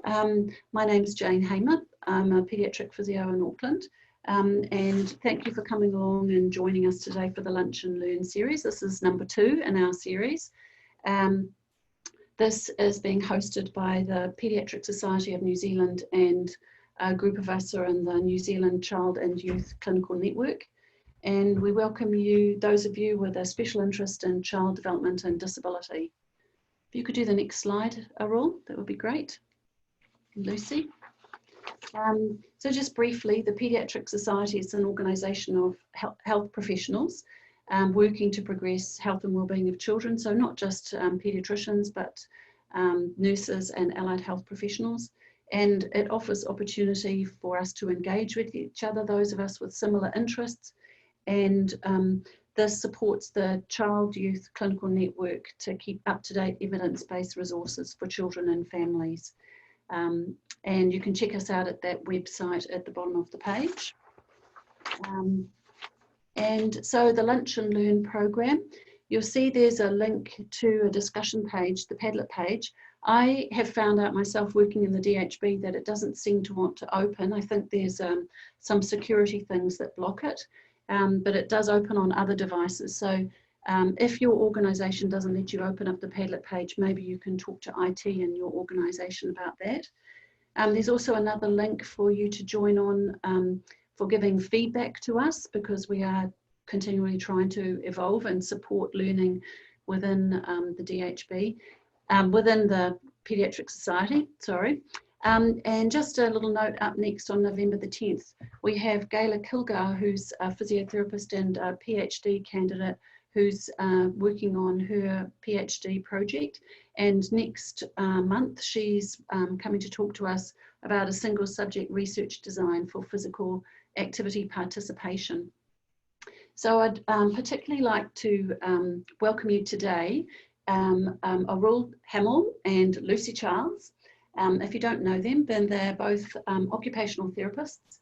My name is Jane Hamil. I'm a paediatric physio in Auckland. And thank you for coming along and joining us today for the Lunch and Learn series. This is number 2 in our series. This is being hosted by the Paediatric Society of New Zealand, and a group of us are in the New Zealand Child and Youth Clinical Network. And we welcome you, those of you with a special interest in child development and disability. If you could do the next slide, Arul, that would be great. Lucy. So just briefly, the Paediatric Society is an organisation of health professionals working to progress health and wellbeing of children. So not just paediatricians, but nurses and allied health professionals. And it offers opportunity for us to engage with each other, those of us with similar interests. And this supports the Child Youth Clinical Network to keep up-to-date evidence-based resources for children and families. And you can check us out at that website at the bottom of the page. And so the Lunch and Learn program, you'll see there's a link to a discussion page, the Padlet page. I have found out myself working in the DHB that it doesn't seem to want to open. I think there's some security things that block it, but it does open on other devices. So if your organisation doesn't let you open up the Padlet page, maybe you can talk to IT in your organisation about that. There's also another link for you to join on for giving feedback to us, because we are continually trying to evolve and support learning within the DHB, within the Paediatric Society, sorry. And just a little note up next, on November the 10th, we have Gayla Kilgar, who's a physiotherapist and a PhD candidate who's working on her PhD project. And next month, she's coming to talk to us about a single subject research design for physical activity participation. So I'd particularly like to welcome you today, Arul Hamill and Lucy Charles. If you don't know them, then they're both occupational therapists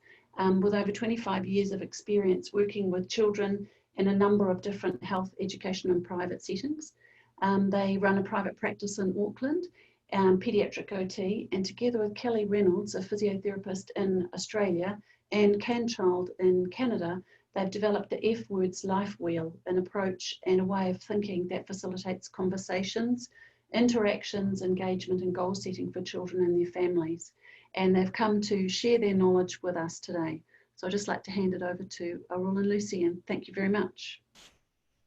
with over 25 years of experience working with children in a number of different health, education and private settings. They run a private practice in Auckland, Paediatric OT, and together with Kelly Reynolds, a physiotherapist in Australia, and CanChild in Canada, they've developed the F Words Life Wheel, an approach and a way of thinking that facilitates conversations, interactions, engagement and goal setting for children and their families. And they've come to share their knowledge with us today. So I'd just like to hand it over to Arul and Lucy, and thank you very much.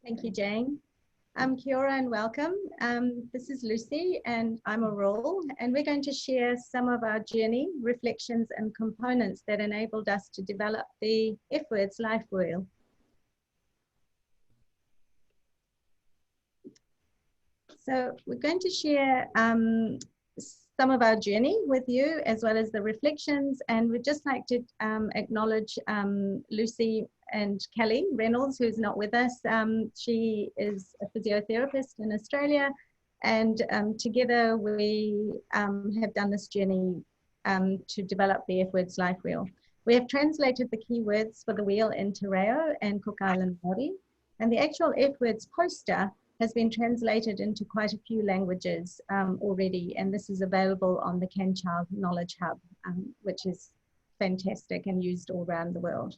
Thank you, Jane. Kia ora and welcome. This is Lucy and I'm Arul, and we're going to share some of our journey, reflections and components that enabled us to develop the F Words Life Wheel. So we're going to share some of our journey with you, as well as the reflections, and we'd just like to acknowledge Lucy and Kelly Reynolds, who's not with us. She is a physiotherapist in Australia, and together we have done this journey to develop the F Words Life Wheel. We have translated the keywords for the wheel into Reo and Cook Island Māori, and the actual F Words poster has been translated into quite a few languages already, and this is available on the CanChild Knowledge Hub, which is fantastic and used all around the world.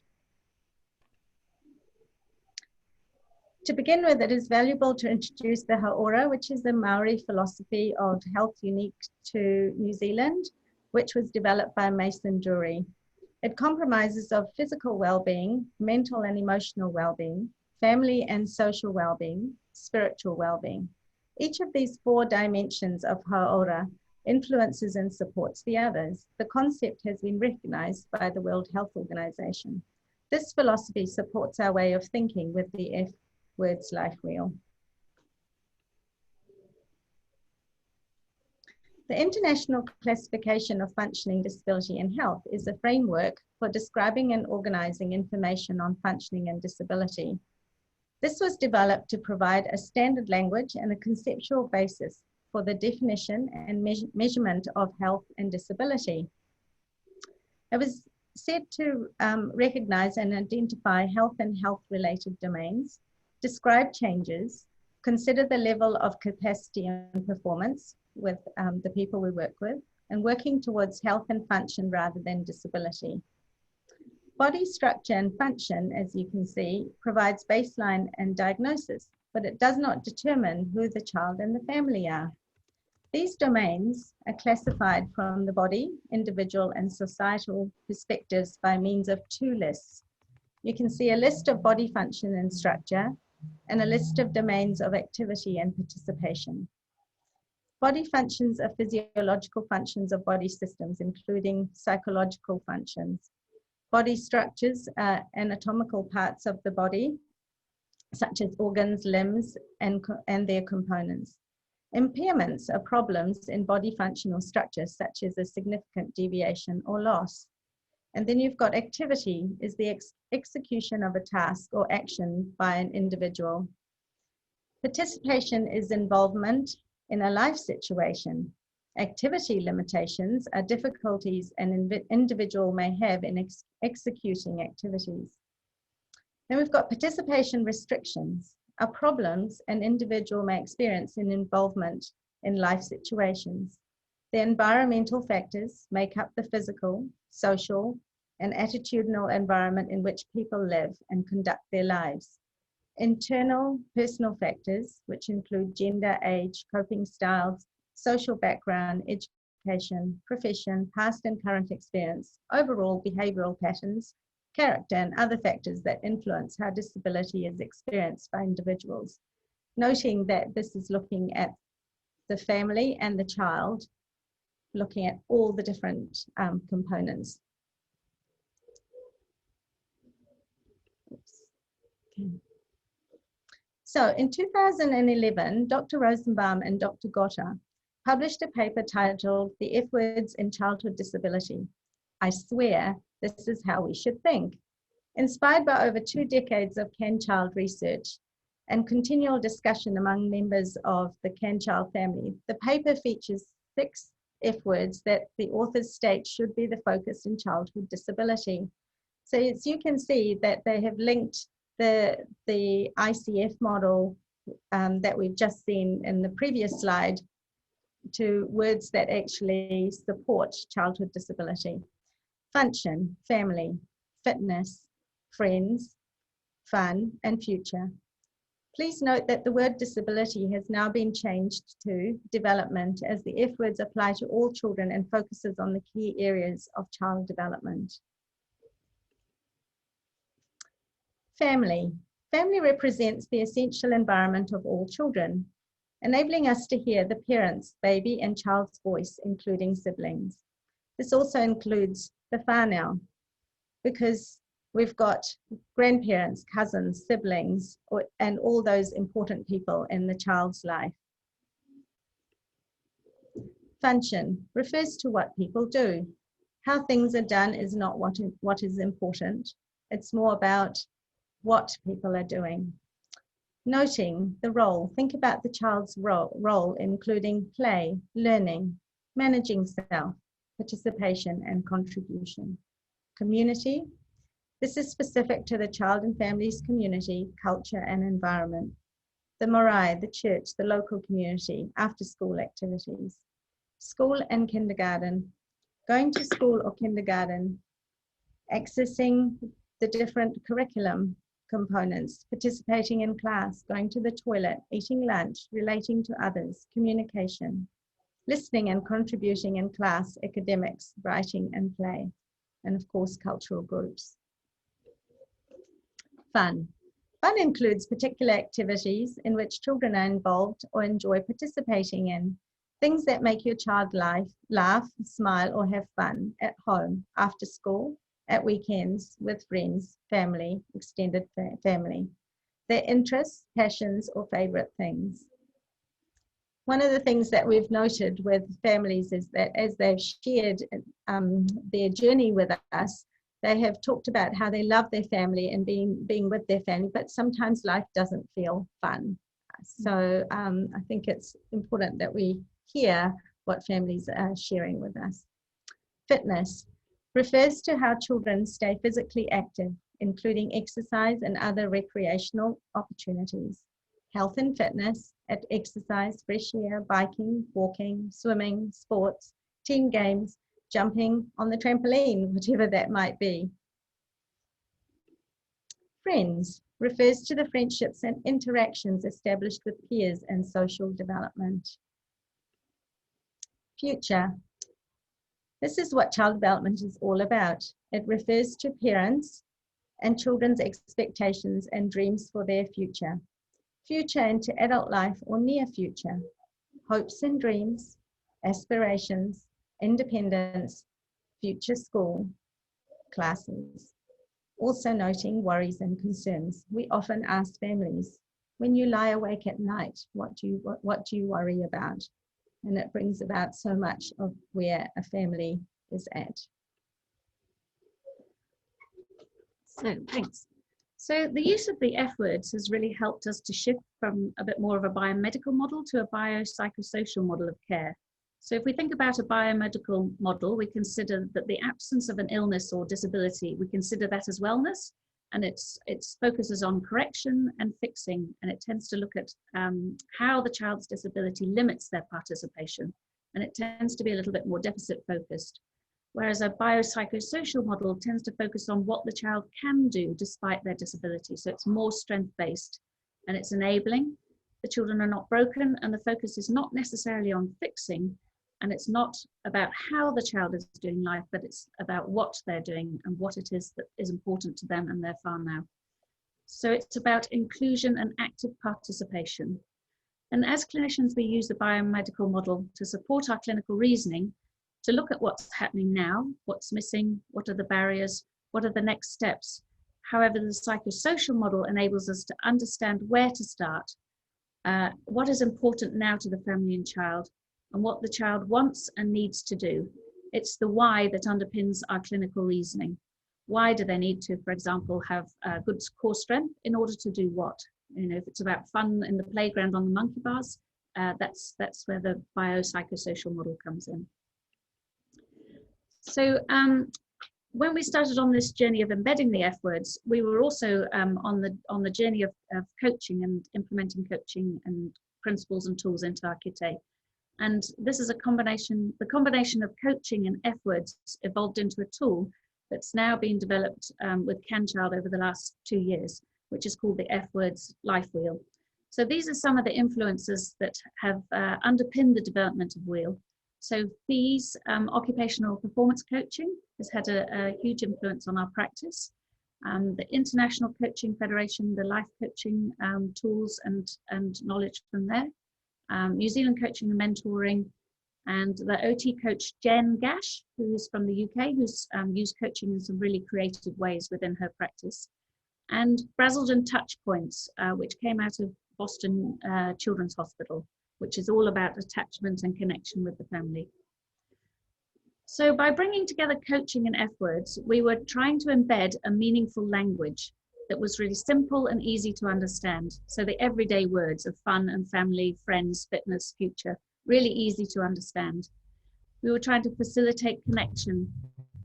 To begin with, it is valuable to introduce the Hauora, which is the Maori philosophy of health unique to New Zealand, which was developed by Mason Dury. It compromises of physical well-being, mental and emotional well-being, family and social well-being, spiritual well-being. Each of these 4 dimensions of Hauora influences and supports the others. The concept has been recognized by the World Health Organization. This philosophy supports our way of thinking with the F Words Life Wheel. The International Classification of Functioning Disability and Health is a framework for describing and organizing information on functioning and disability. This was developed to provide a standard language and a conceptual basis for the definition and measurement of health and disability. It was set to recognize and identify health and health-related domains, describe changes, consider the level of capacity and performance with the people we work with, and working towards health and function rather than disability. Body structure and function, as you can see, provides baseline and diagnosis, but it does not determine who the child and the family are. These domains are classified from the body, individual, and societal perspectives by means of two lists. You can see a list of body function and structure and a list of domains of activity and participation. Body functions are physiological functions of body systems, including psychological functions. Body structures are anatomical parts of the body, such as organs, limbs, and their components. Impairments are problems in body functional structures, such as a significant deviation or loss. And then you've got activity, is the execution of a task or action by an individual. Participation is involvement in a life situation. Activity limitations are difficulties an individual may have in executing activities. Then we've got participation restrictions, are problems an individual may experience in involvement in life situations. The environmental factors make up the physical, social, and attitudinal environment in which people live and conduct their lives. Internal personal factors, which include gender, age, coping styles, social background, education, profession, past and current experience, overall behavioral patterns, character, and other factors that influence how disability is experienced by individuals. Noting that this is looking at the family and the child, looking at all the different components. Okay. So in 2011, Dr. Rosenbaum and Dr. Gotta published a paper titled The F Words in Childhood Disability. I swear this is how we should think. Inspired by over 2 decades of CanChild research and continual discussion among members of the CanChild family, the paper features 6 F words that the authors state should be the focus in childhood disability. So as you can see that they have linked the ICF model that we've just seen in the previous slide to words that actually support childhood disability. Function, family, fitness, friends, fun, and future. Please note that the word disability has now been changed to development, as the F words apply to all children and focuses on the key areas of child development. Family. Family represents the essential environment of all children, enabling us to hear the parents, baby, and child's voice, including siblings. This also includes the whānau, because we've got grandparents, cousins, siblings, and all those important people in the child's life. Function refers to what people do. How things are done is not what is important. It's more about what people are doing. Noting the role, think about the child's role, including play, learning, managing self, participation, and contribution. Community, this is specific to the child and family's community, culture, and environment. The marae, the church, the local community, after-school activities. School and kindergarten, going to school or kindergarten, accessing the different curriculum components, participating in class, going to the toilet, eating lunch, relating to others, communication, listening and contributing in class, academics, writing and play, and of course, cultural groups. Fun. Fun includes particular activities in which children are involved or enjoy participating in, things that make your child laugh, smile, or have fun at home, after school, at weekends, with friends, family, extended family. Their interests, passions, or favorite things. One of the things that we've noted with families is that as they've shared their journey with us, they have talked about how they love their family and being with their family, but sometimes life doesn't feel fun. So I think it's important that we hear what families are sharing with us. Fitness refers to how children stay physically active, including exercise and other recreational opportunities. Health and fitness, at exercise, fresh air, biking, walking, swimming, sports, team games, jumping on the trampoline, whatever that might be. Friends refers to the friendships and interactions established with peers and social development. Future. This is what child development is all about. It refers to parents and children's expectations and dreams for their future. Future into adult life or near future. Hopes and dreams, aspirations, independence, future school, classes. Also noting worries and concerns. We often ask families, when you lie awake at night, what do you worry about? And it brings about so much of where a family is at. So thanks. So the use of the F words has really helped us to shift from a bit more of a biomedical model to a biopsychosocial model of care. So if we think about a biomedical model, we consider that the absence of an illness or disability, we consider that as wellness, and it focuses on correction and fixing, and it tends to look at how the child's disability limits their participation, and it tends to be a little bit more deficit focused. Whereas a biopsychosocial model tends to focus on what the child can do despite their disability. So it's more strength-based and it's enabling. The children are not broken, and the focus is not necessarily on fixing, and it's not about how the child is doing life, but it's about what they're doing and what it is that is important to them and their whānau. So it's about inclusion and active participation. And as clinicians, we use the biomedical model to support our clinical reasoning, to look at what's happening now, what's missing, what are the barriers, what are the next steps. However, the psychosocial model enables us to understand where to start, what is important now to the family and child, and what the child wants and needs to do. It's the why that underpins our clinical reasoning. Why do they need to, for example, have good core strength in order to do what? You know, if it's about fun in the playground on the monkey bars, that's where the biopsychosocial model comes in. So when we started on this journey of embedding the F words, we were also on the journey of coaching and implementing coaching and principles and tools into our kite. And this is the combination of coaching and F words evolved into a tool that's now been developed with CanChild over the last 2 years, which is called the F words life wheel. So these are some of the influences that have underpinned the development of Wheel. So FEE's occupational performance coaching has had a huge influence on our practice. The International Coaching Federation, the life coaching tools and knowledge from there. New Zealand Coaching and Mentoring, and the OT coach Jen Gash, who's from the UK, who's used coaching in some really creative ways within her practice. And Brazelton Touch Points, which came out of Boston Children's Hospital, which is all about attachment and connection with the family. So by bringing together coaching and F words, we were trying to embed a meaningful language that was really simple and easy to understand. So the everyday words of fun and family, friends, fitness, future, really easy to understand. We were trying to facilitate connection.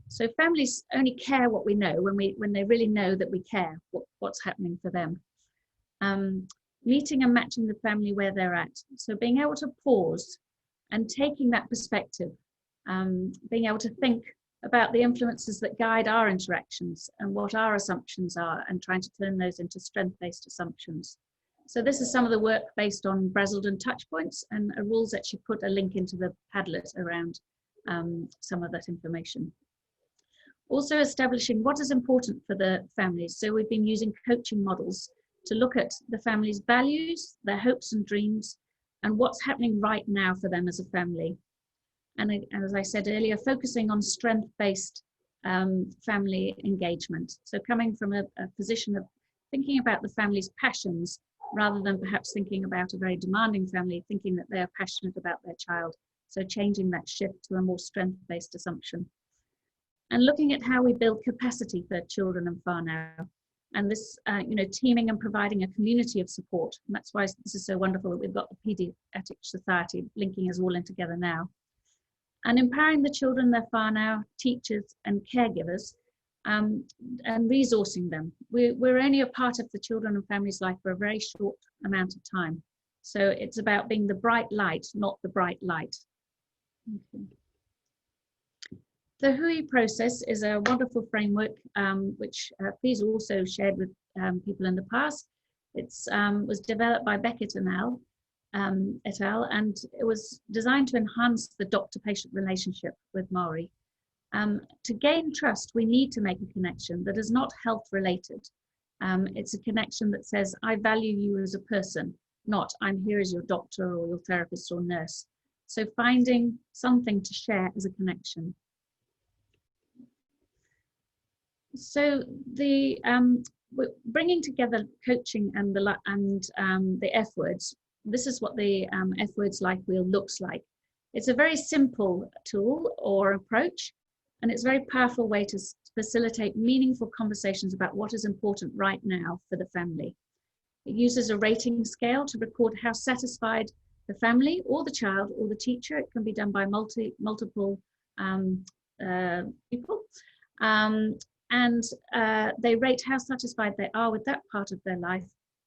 So families only care what we know when they really know that we care what's happening for them. Meeting and matching the family where they're at. So being able to pause and taking that perspective, being able to think about the influences that guide our interactions and what our assumptions are, and trying to turn those into strength-based assumptions. So this is some of the work based on Brazelton touch points, and Arul's actually put a link into the Padlet around some of that information. Also establishing what is important for the families. So we've been using coaching models to look at the family's values, their hopes and dreams, and what's happening right now for them as a family. And as I said earlier, focusing on strength-based family engagement. So coming from a position of thinking about the family's passions, rather than perhaps thinking about a very demanding family, thinking that they're passionate about their child. So changing that shift to a more strength-based assumption. And looking at how we build capacity for children and whānau. And this, teaming and providing a community of support. And that's why this is so wonderful that we've got the Paediatric Society linking us all in together now. And empowering the children, their whānau, teachers and caregivers, and resourcing them. We're only a part of the children and families' life for a very short amount of time. So it's about being the bright light, not the bright light. Okay. The HUI process is a wonderful framework, which please also shared with people in the past. It was developed by Beckett et al., and it was designed to enhance the doctor-patient relationship with Maori. To gain trust, we need to make a connection that is not health-related. It's a connection that says, I value you as a person, not I'm here as your doctor or your therapist or nurse. So finding something to share as a connection. So bringing together coaching and the F words, this is what the F words life wheel looks like. It's a very simple tool or approach, and it's a very powerful way to facilitate meaningful conversations about what is important right now for the family. It uses a rating scale to record how satisfied the family or the child or the teacher, it can be done by multiple people, and they rate how satisfied they are with that part of their life.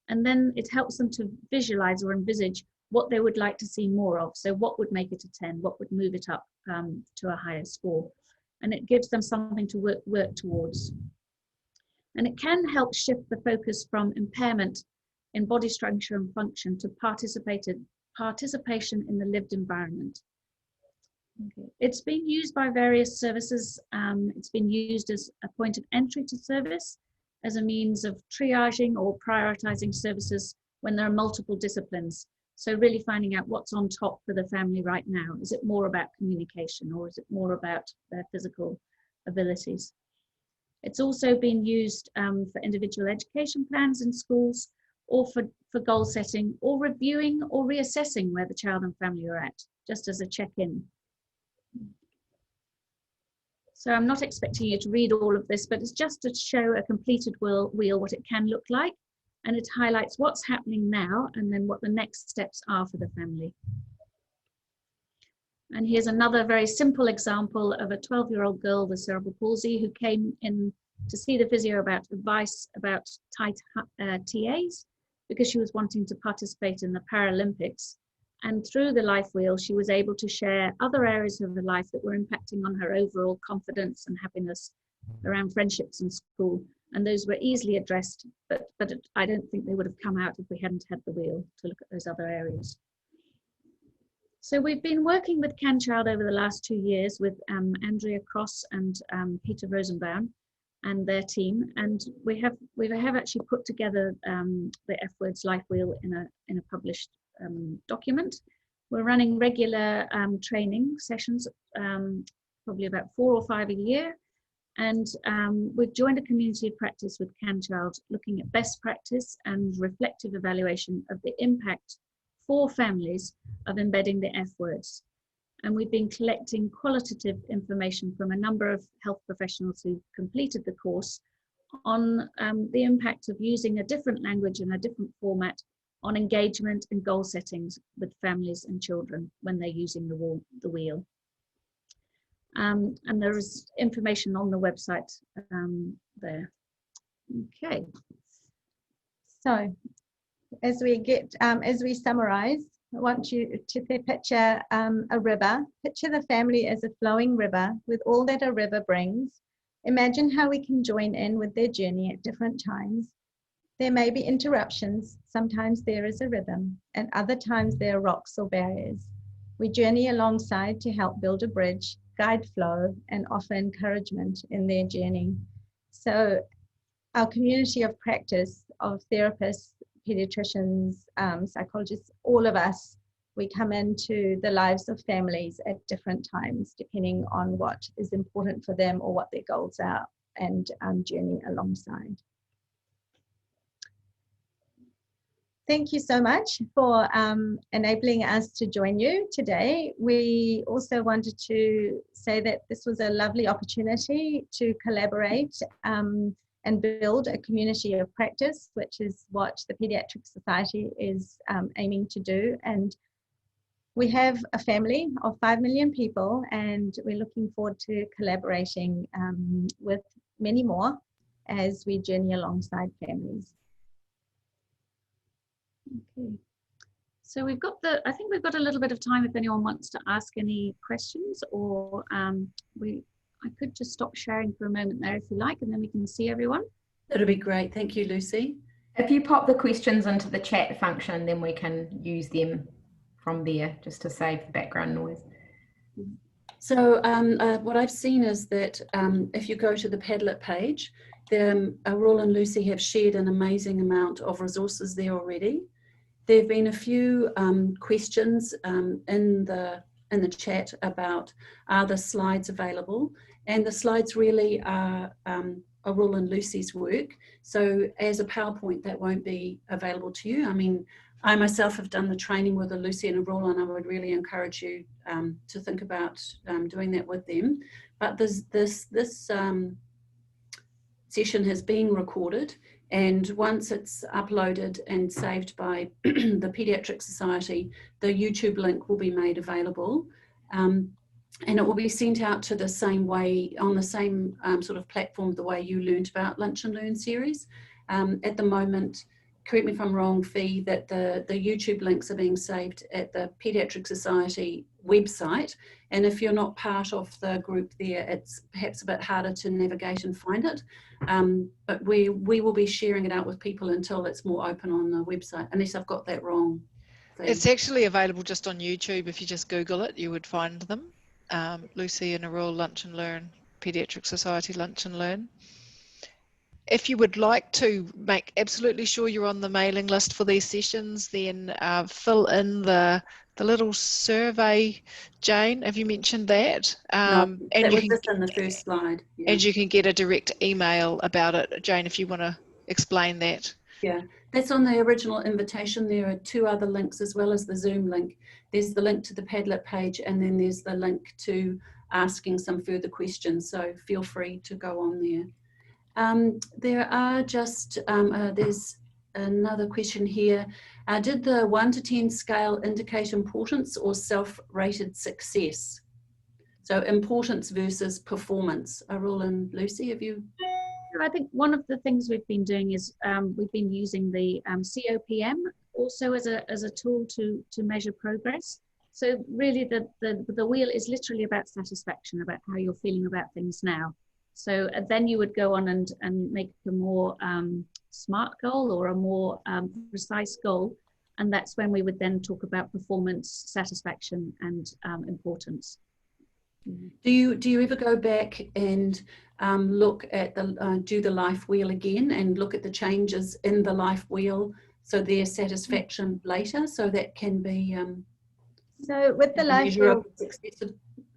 And then it helps them to visualize or envisage what they would like to see more of. So what would make it a 10? What would move it up to a higher score? And it gives them something to work towards. And it can help shift the focus from impairment in body structure and function to participation in the lived environment. Okay. It's been used by various services. It's been used as a point of entry to service, as a means of triaging or prioritizing services when there are multiple disciplines. So really finding out what's on top for the family right now. Is it more about communication, or is it more about their physical abilities? It's also been used for individual education plans in schools, or for goal setting, or reviewing or reassessing where the child and family are at, just as a check-in. So I'm not expecting you to read all of this, but it's just to show a completed wheel, what it can look like. And it highlights what's happening now and then what the next steps are for the family. And here's another very simple example of a 12-year-old girl with cerebral palsy who came in to see the physio about advice about tight TAs, because she was wanting to participate in the Paralympics. And through the life wheel, she was able to share other areas of her life that were impacting on her overall confidence and happiness around friendships and school. And those were easily addressed, but I don't think they would have come out if we hadn't had the wheel to look at those other areas. So we've been working with CanChild over the last 2 years with Andrea Cross and Peter Rosenbaum and their team, and we have actually put together the F Words Life Wheel in a published document. We're running regular training sessions, probably about 4 or 5 a year. And we've joined a community of practice with CanChild, looking at best practice and reflective evaluation of the impact for families of embedding the F words. And we've been collecting qualitative information from a number of health professionals who completed the course on the impact of using a different language and a different format on engagement and goal settings with families and children when they're using the wheel. And there is information on the website there. Okay. So, as we summarize, I want you to picture a river. Picture the family as a flowing river with all that a river brings. Imagine how we can join in with their journey at different times. There may be interruptions. Sometimes there is a rhythm, and other times there are rocks or barriers. We journey alongside to help build a bridge, guide flow, and offer encouragement in their journey. So our community of practice of therapists, pediatricians, psychologists, all of us, we come into the lives of families at different times, depending on what is important for them or what their goals are, and journey alongside. Thank you so much for enabling us to join you today. We also wanted to say that this was a lovely opportunity to collaborate and build a community of practice, which is what the Paediatric Society is aiming to do. And we have a family of 5 million people, and we're looking forward to collaborating with many more as we journey alongside families. Okay, so I think we've got a little bit of time if anyone wants to ask any questions, or I could just stop sharing for a moment there if you like, and then we can see everyone. That'll be great. Thank you, Lucy. If you pop the questions into the chat function, then we can use them from there just to save the background noise. So what I've seen is that if you go to the Padlet page, Arul and Lucy have shared an amazing amount of resources there already. There have been a few questions in the chat about, are the slides available? And the slides really are Arul and Lucy's work. So as a PowerPoint, that won't be available to you. I mean, I myself have done the training with Lucy and Arul, and I would really encourage you to think about doing that with them. But this session has been recorded, and once it's uploaded and saved by the Paediatric Society, the YouTube link will be made available. And it will be sent out to the same way, on the same sort of platform, the way you learned about Lunch and Learn series. At the moment, correct me if I'm wrong, Fee, that the YouTube links are being saved at the Paediatric Society website. And if you're not part of the group there, it's perhaps a bit harder to navigate and find it. But we will be sharing it out with people until it's more open on the website, unless I've got that wrong. Fee. It's actually available just on YouTube. If you just Google it, you would find them. Lucy and Arul Lunch and Learn, Paediatric Society Lunch and Learn. If you would like to make absolutely sure you're on the mailing list for these sessions, then fill in the little survey. Jane, have you mentioned that? No, and that you was can, just in the first slide. Yeah. And you can get a direct email about it. Jane, if you want to explain that. Yeah, that's on the original invitation. There are two other links as well as the Zoom link. There's the link to the Padlet page, and then there's the link to asking some further questions. So feel free to go on there. There are just, there's another question here. Did the 1 to 10 scale indicate importance or self-rated success? So importance versus performance. Arul and Lucy, have you? I think one of the things we've been doing is we've been using the COPM also as a tool to measure progress. So really the wheel is literally about satisfaction, about how you're feeling about things now. So then you would go on and make a more smart goal or a more precise goal. And that's when we would then talk about performance, satisfaction and importance. Do you ever go back and look at do the life wheel again and look at the changes in the life wheel, so their satisfaction later, so that can be so with the life wheel,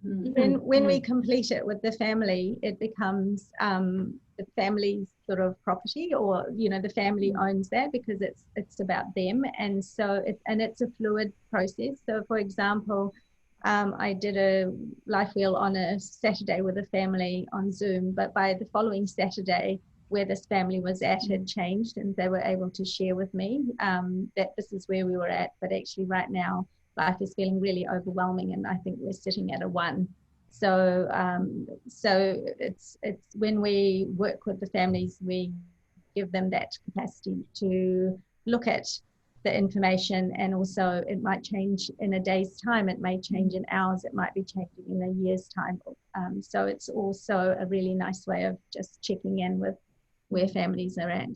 when we complete it with the family, it becomes the family's sort of property, or the family owns that because it's about them, and so it's a fluid process. So for example, I did a life wheel on a Saturday with a family on Zoom, but by the following Saturday, where this family was at had changed, and they were able to share with me that this is where we were at, but actually right now life is feeling really overwhelming, and I think we're sitting at a 1. So so it's when we work with the families, we give them that capacity to look at the information, and also it might change in a day's time, it may change in hours, it might be changing in a year's time. So it's also a really nice way of just checking in with where families are at.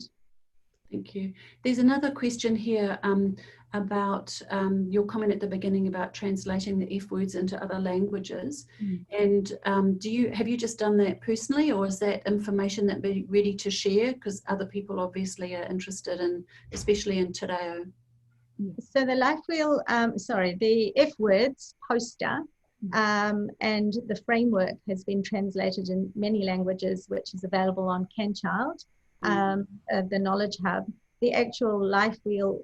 Thank you. There's another question here about your comment at the beginning about translating the F words into other languages. And have you just done that personally, or is that information that be ready to share? Because other people obviously are interested in, especially in Te Reo. So the life wheel, the F words poster and the framework has been translated in many languages, which is available on CanChild, the Knowledge Hub. The actual life wheel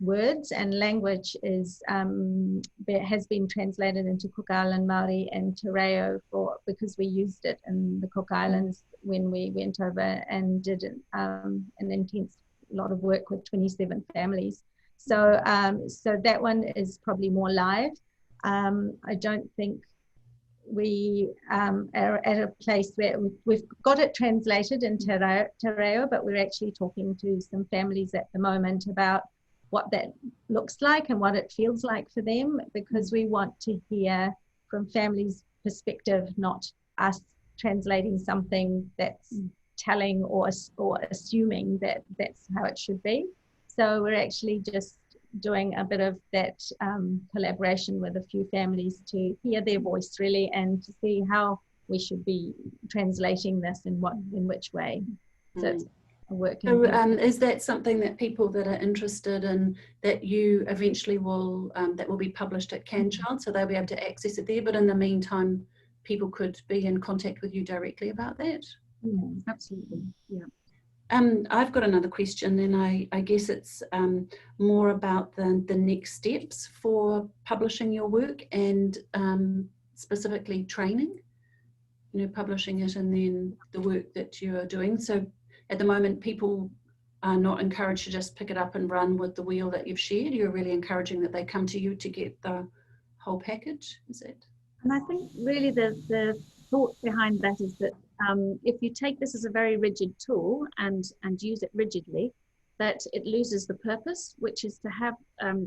words and language is has been translated into Cook Island Māori and Te Reo because we used it in the Cook Islands when we went over and did an intense lot of work with 27 families. So so that one is probably more live. I don't think we are at a place where we've got it translated in Te Reo, but we're actually talking to some families at the moment about what that looks like and what it feels like for them, because we want to hear from families' perspective, not us translating something that's telling or assuming that that's how it should be. So we're actually just doing a bit of that collaboration with a few families to hear their voice really, and to see how we should be translating this in which way. So it's a work in progress. Is that something that people that are interested in, that you eventually will, that will be published at CanChild, so they'll be able to access it there, but in the meantime, people could be in contact with you directly about that? Yeah, absolutely, yeah. I've got another question, and I guess it's more about the next steps for publishing your work, and specifically training, you know, publishing it and then the work that you are doing. So at the moment, people are not encouraged to just pick it up and run with the wheel that you've shared. You're really encouraging that they come to you to get the whole package, is it? And I think really the thought behind that is that if you take this as a very rigid tool and use it rigidly, that it loses the purpose, which is to have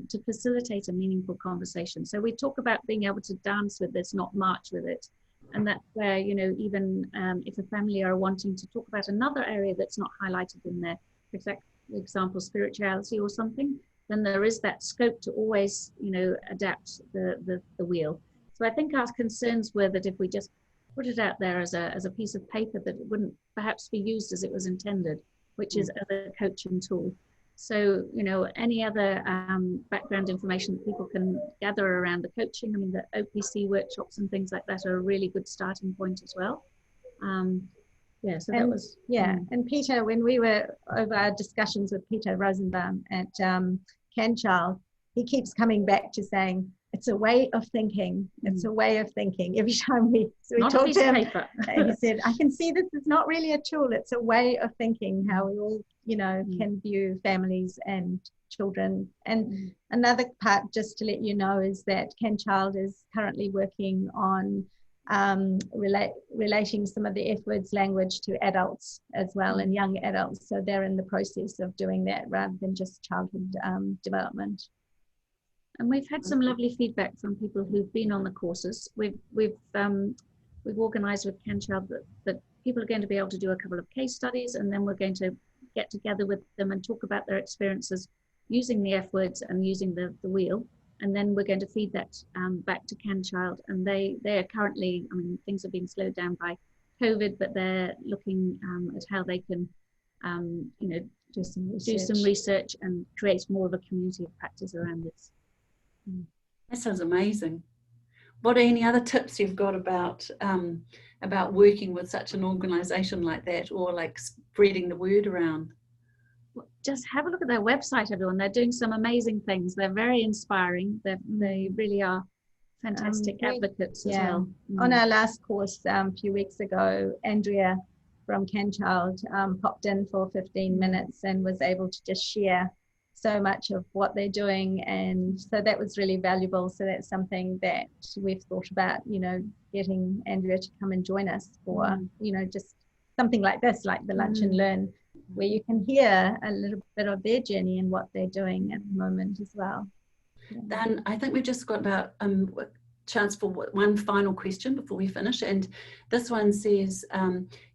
to facilitate a meaningful conversation. So we talk about being able to dance with this, not march with it. And that's where, you know, even if a family are wanting to talk about another area that's not highlighted in there, for example, spirituality or something, then there is that scope to always, you know, adapt the wheel. So I think our concerns were that if we just put it out there as a piece of paper, that it wouldn't perhaps be used as it was intended, which is as a coaching tool. So, you know, any other background information that people can gather around the coaching, I mean, the OPC workshops and things like that are a really good starting point as well. Yeah, so that was... Yeah, and Peter, when we were over our discussions with Peter Rosenbaum at CanChild, he keeps coming back to saying, it's a way of thinking. It's a way of thinking. Every time we talked to him, he said, I can see this is not really a tool. It's a way of thinking, how we all, you know, can view families and children. And another part, just to let you know, is that CanChild is currently working on relating some of the F words language to adults as well, and young adults. So they're in the process of doing that rather than just childhood development. And we've had some lovely feedback from people who've been on the courses. We've organised with CanChild that people are going to be able to do a couple of case studies, and then we're going to get together with them and talk about their experiences using the F words and using the wheel. And then we're going to feed that back to CanChild. And they are currently, I mean, things are being slowed down by COVID, but they're looking at how they can, you know, do some research and create more of a community of practice around this. That sounds amazing. What are any other tips you've got about working with such an organisation like that, or like spreading the word around? Just have a look at their website, everyone. They're doing some amazing things. They're very inspiring. They really are fantastic advocates as well. On our last course a few weeks ago, Andrea from CanChild popped in for 15 minutes and was able to just share so much of what they're doing, and so that was really valuable. So that's something that we've thought about, you know, getting Andrea to come and join us for, you know, just something like this, like the Lunch and Learn, where you can hear a little bit of their journey and what they're doing at the moment as well. Dan, I think we've just got about chance for one final question before we finish, and this one says,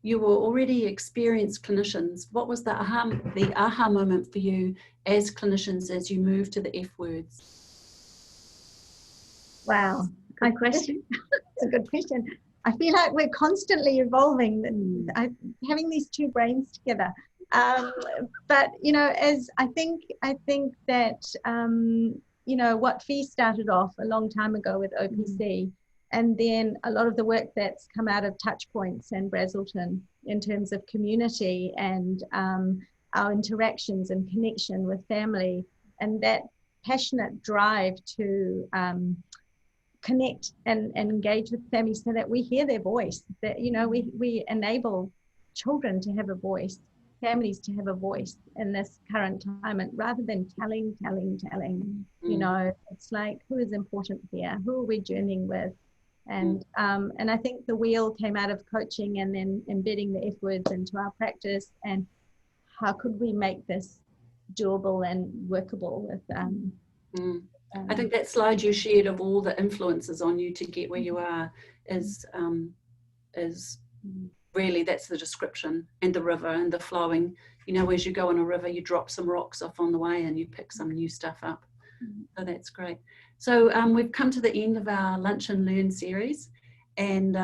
you were already experienced clinicians. What was the aha moment for you as clinicians as you moved to the F words? Wow, good question. It's a good question. I feel like we're constantly evolving, having these two brains together. But you know, as I think that you know, what Fee started off a long time ago with OPC, and then a lot of the work that's come out of Touchpoints and Brazelton in terms of community and our interactions and connection with family, and that passionate drive to connect and engage with families so that we hear their voice, that, you know, we enable children to have a voice, families to have a voice in this current time, and rather than telling, you know, it's like, who is important here? Who are we journeying with? And I think the wheel came out of coaching and then embedding the F words into our practice, and how could we make this doable and workable with I think that slide you shared of all the influences on you to get where you are is Really, that's the description, and the river and the flowing. You know, as you go in a river, you drop some rocks off on the way and you pick some new stuff up. So that's great. So we've come to the end of our Lunch and Learn series, and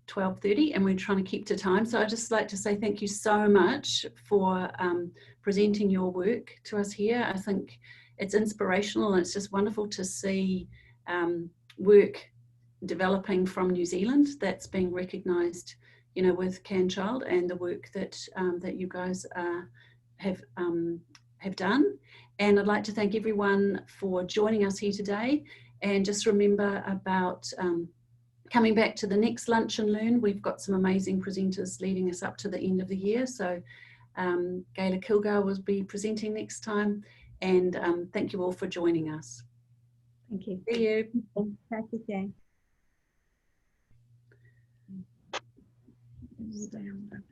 12:30, and we're trying to keep to time. So I'd just like to say thank you so much for presenting your work to us here. I think it's inspirational, and it's just wonderful to see work developing from New Zealand that's being recognised, you know, with CanChild, and the work that that you guys have done. And I'd like to thank everyone for joining us here today. And just remember about coming back to the next Lunch and Learn. We've got some amazing presenters leading us up to the end of the year. So Gaila Kilgour will be presenting next time. And thank you all for joining us. Thank you. See you. Thank you. Down.